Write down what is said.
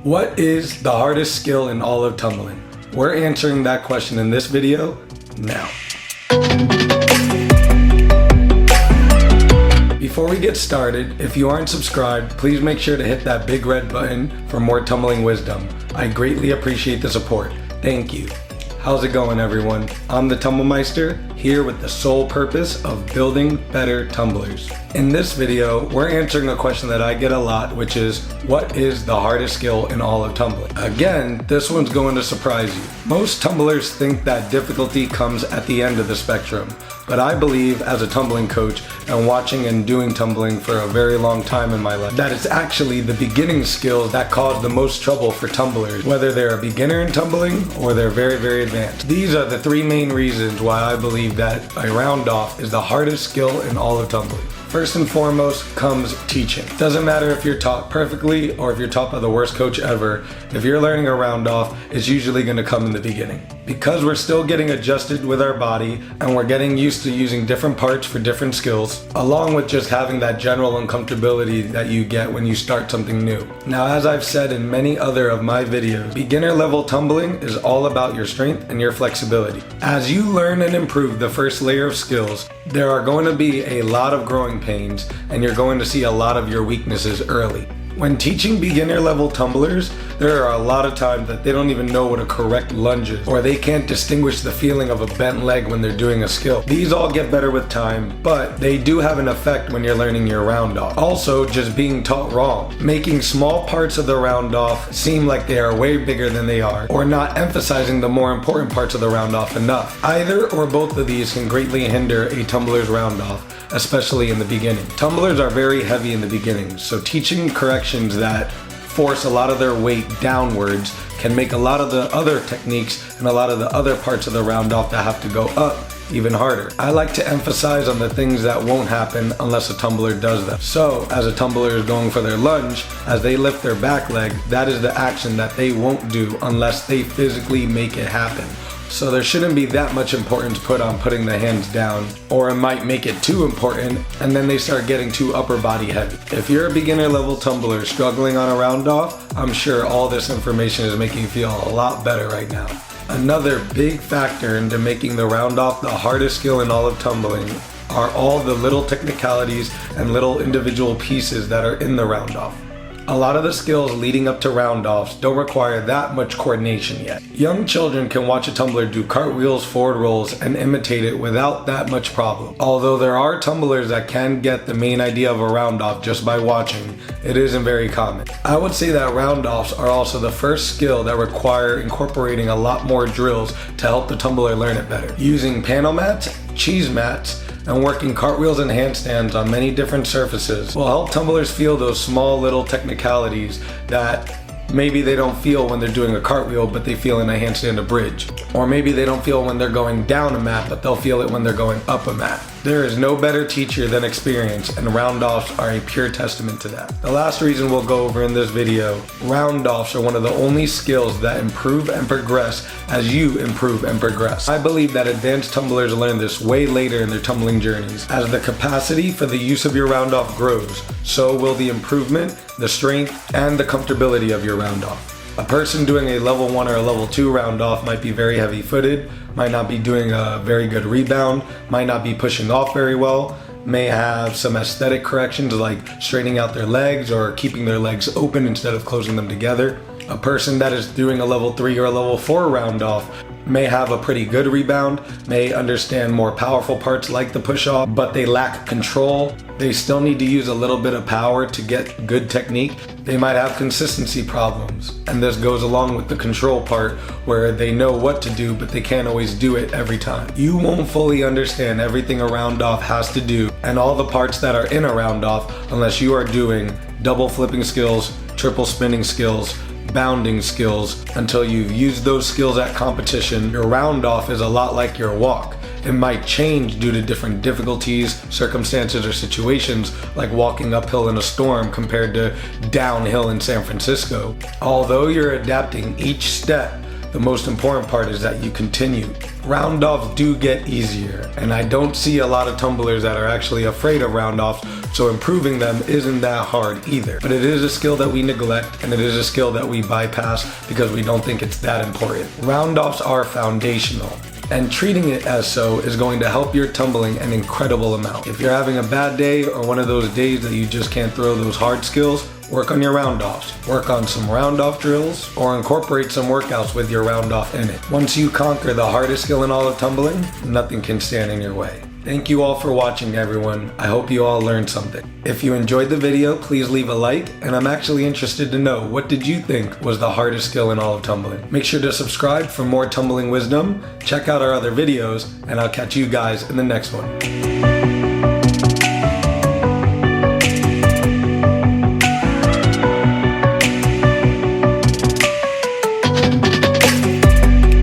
What is the hardest skill in all of tumbling? We're answering that question in this video now. Before we get started, if you aren't subscribed, please make sure to hit that big red button for more tumbling wisdom. I greatly appreciate the support. Thank you. How's it going, everyone? I'm the Tumblemeister, here with the sole purpose of building better tumblers. In this video, we're answering a question that I get a lot, which is, what is the hardest skill in all of tumbling? Again, this one's going to surprise you. Most tumblers think that difficulty comes at the end of the spectrum, but I believe, as a tumbling coach and watching and doing tumbling for a very long time in my life, that it's actually the beginning skills that cause the most trouble for tumblers, whether they're a beginner in tumbling or they're very, very advanced. These are the three main reasons why I believe that a round off is the hardest skill in all of tumbling. First and foremost comes teaching. Doesn't matter if you're taught perfectly or if you're taught by the worst coach ever, if you're learning a round off, it's usually going to come in the beginning. Because we're still getting adjusted with our body and we're getting used to using different parts for different skills, along with just having that general uncomfortability that you get when you start something new. Now, as I've said in many other of my videos, beginner level tumbling is all about your strength and your flexibility. As you learn and improve the first layer of skills, there are going to be a lot of growing pains and you're going to see a lot of your weaknesses early. When teaching beginner level tumblers, there are a lot of times that they don't even know what a correct lunge is, or they can't distinguish the feeling of a bent leg when they're doing a skill. These all get better with time, but they do have an effect when you're learning your round off. Also, just being taught wrong, making small parts of the round off seem like they are way bigger than they are, or not emphasizing the more important parts of the round off enough. Either or both of these can greatly hinder a tumbler's round off, especially in the beginning. Tumblers are very heavy in the beginning, so teaching corrections that force a lot of their weight downwards can make a lot of the other techniques and a lot of the other parts of the round off that have to go up even harder. I like to emphasize on the things that won't happen unless a tumbler does them. So, as a tumbler is going for their lunge, as they lift their back leg, that is the action that they won't do unless they physically make it happen. So there shouldn't be that much importance put on putting the hands down, or it might make it too important and then they start getting too upper body heavy. If you're a beginner level tumbler struggling on a round off, I'm sure all this information is making you feel a lot better right now. Another big factor into making the round off the hardest skill in all of tumbling are all the little technicalities and little individual pieces that are in the round off. A lot of the skills leading up to round offs don't require that much coordination yet. Young children can watch a tumbler do cartwheels, forward rolls, and imitate it without that much problem. Although there are tumblers that can get the main idea of a round off just by watching, it isn't very common. I would say that round offs are also the first skill that require incorporating a lot more drills to help the tumbler learn it better. Using panel mats, cheese mats, and working cartwheels and handstands on many different surfaces will help tumblers feel those small little technicalities that maybe they don't feel when they're doing a cartwheel, but they feel in a handstand or bridge. Or maybe they don't feel when they're going down a mat, but they'll feel it when they're going up a mat. There is no better teacher than experience, and round offs are a pure testament to that. The last reason we'll go over in this video, round offs are one of the only skills that improve and progress as you improve and progress. I believe that advanced tumblers learn this way later in their tumbling journeys. As the capacity for the use of your round off grows, so will the improvement, the strength, and the comfortability of your round off. A person doing a level 1 or a level 2 round off might be very heavy footed, might not be doing a very good rebound, might not be pushing off very well, may have some aesthetic corrections like straightening out their legs or keeping their legs open instead of closing them together. A person that is doing a level 3 or a level 4 round off may have a pretty good rebound, may understand more powerful parts like the push off, but they lack control. They still need to use a little bit of power to get good technique. They might have consistency problems, and this goes along with the control part where they know what to do, but they can't always do it every time. You won't fully understand everything a round off has to do and all the parts that are in a round off unless you are doing double flipping skills, triple spinning skills, bounding skills. Until you've used those skills at competition, your round off is a lot like your walk. It might change due to different difficulties, circumstances, or situations, like walking uphill in a storm compared to downhill in San Francisco. Although you're adapting each step, the most important part is that you continue. Round offs do get easier, and I don't see a lot of tumblers that are actually afraid of round offs so improving them isn't that hard either. But it is a skill that we neglect, and it is a skill that we bypass because we don't think it's that important. Round-offs are foundational, and treating it as so is going to help your tumbling an incredible amount. If you're having a bad day or one of those days that you just can't throw those hard skills, work on your round-offs. Work on some round-off drills or incorporate some workouts with your round-off in it. Once you conquer the hardest skill in all of tumbling, nothing can stand in your way. Thank you all for watching, everyone. I hope you all learned something. If you enjoyed the video, please leave a like, and I'm actually interested to know, what did you think was the hardest skill in all of tumbling? Make sure to subscribe for more tumbling wisdom, check out our other videos, and I'll catch you guys in the next one.